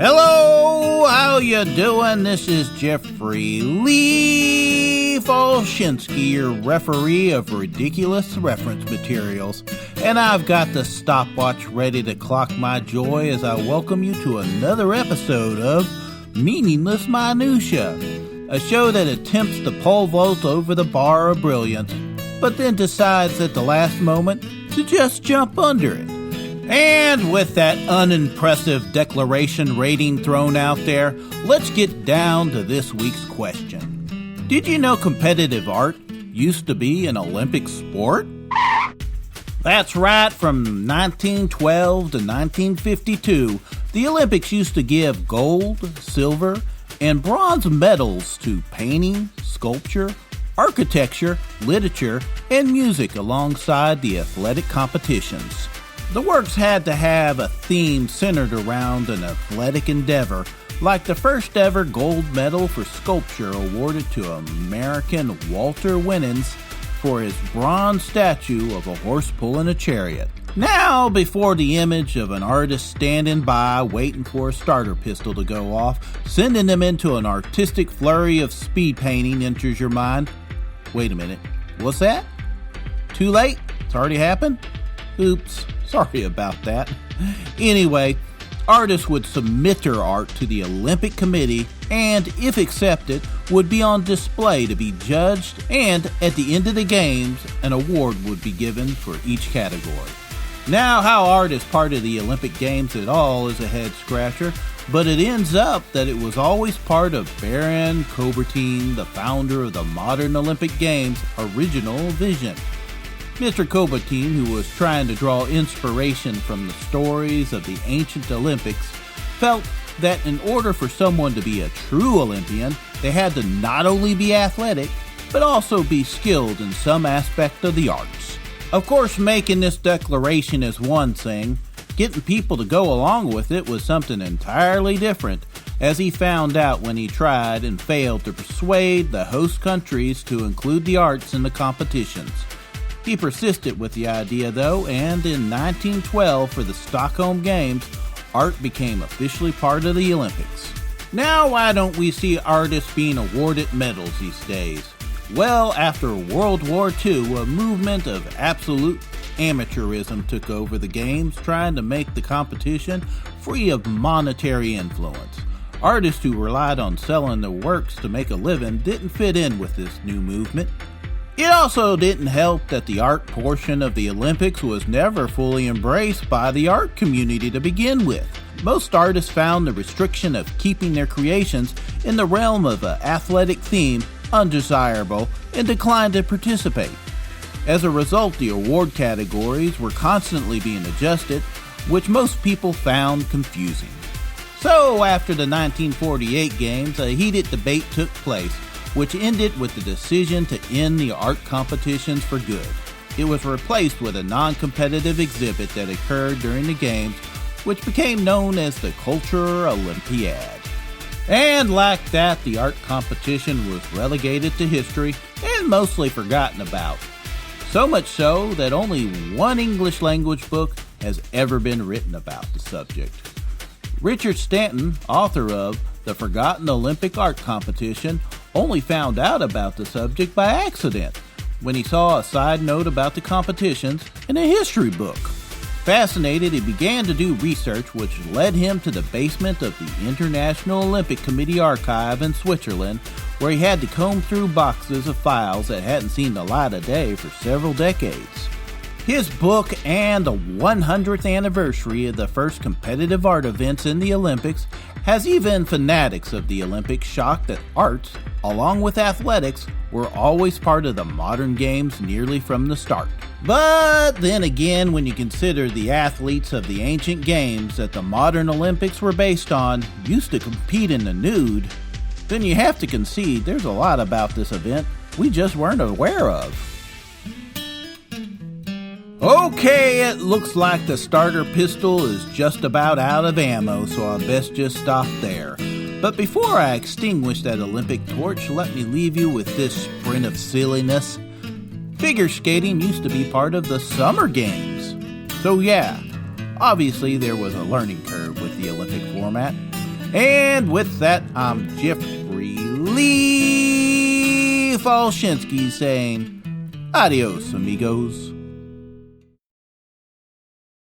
Hello, how you doing? This is Jeffrey Lee Folschinsky, your referee of ridiculous reference materials, and I've got the stopwatch ready to clock my joy as I welcome you to another episode of Meaningless Minutia, a show that attempts to pole vault over the bar of brilliance, but then decides at the last moment to just jump under it. And with that unimpressive declaration rating thrown out there, let's get down to this week's question. Did you know competitive art used to be an Olympic sport? That's right, from 1912 to 1952, the Olympics used to give gold, silver, and bronze medals to painting, sculpture, architecture, literature, and music alongside the athletic competitions. The works had to have a theme centered around an athletic endeavor, like the first ever gold medal for sculpture awarded to American Walter Winans for his bronze statue of a horse pulling a chariot. Now, before the image of an artist standing by waiting for a starter pistol to go off, sending them into an artistic flurry of speed painting enters your mind. Wait a minute, what's that? Too late? It's already happened? Oops. Sorry about that. Anyway, artists would submit their art to the Olympic Committee and, if accepted, would be on display to be judged, and at the end of the games, an award would be given for each category. Now, how art is part of the Olympic Games at all is a head-scratcher, but it ends up that it was always part of Baron Coubertin, the founder of the modern Olympic Games' original vision. Mr. Coubertin, who was trying to draw inspiration from the stories of the ancient Olympics, felt that in order for someone to be a true Olympian, they had to not only be athletic, but also be skilled in some aspect of the arts. Of course, making this declaration is one thing. Getting people to go along with it was something entirely different, as he found out when he tried and failed to persuade the host countries to include the arts in the competitions. He persisted with the idea, though, and in 1912, for the Stockholm Games, art became officially part of the Olympics. Now, why don't we see artists being awarded medals these days? Well, after World War II, a movement of absolute amateurism took over the Games, trying to make the competition free of monetary influence. Artists who relied on selling their works to make a living didn't fit in with this new movement. It also didn't help that the art portion of the Olympics was never fully embraced by the art community to begin with. Most artists found the restriction of keeping their creations in the realm of an athletic theme undesirable and declined to participate. As a result, the award categories were constantly being adjusted, which most people found confusing. So, after the 1948 Games, a heated debate took place, which ended with the decision to end the art competitions for good. It was replaced with a non-competitive exhibit that occurred during the Games, which became known as the Culture Olympiad. And like that, the art competition was relegated to history and mostly forgotten about. So much so that only one English language book has ever been written about the subject. Richard Stanton, author of The Forgotten Olympic Art Competition, only found out about the subject by accident when he saw a side note about the competitions in a history book. Fascinated, he began to do research, which led him to the basement of the International Olympic Committee archive in Switzerland, where he had to comb through boxes of files that hadn't seen the light of day for several decades. His book and the 100th anniversary of the first competitive art events in the Olympics has even fanatics of the Olympics shocked that arts, along with athletics, were always part of the modern games nearly from the start. But then again, when you consider the athletes of the ancient games that the modern Olympics were based on used to compete in the nude, then you have to concede there's a lot about this event we just weren't aware of. Okay, it looks like the starter pistol is just about out of ammo, so I best just stop there. But before I extinguish that Olympic torch, let me leave you with this sprint of silliness. Figure skating used to be part of the Summer Games. So yeah, obviously there was a learning curve with the Olympic format. And with that, I'm Jeffrey Lee Folschinsky saying adios, amigos.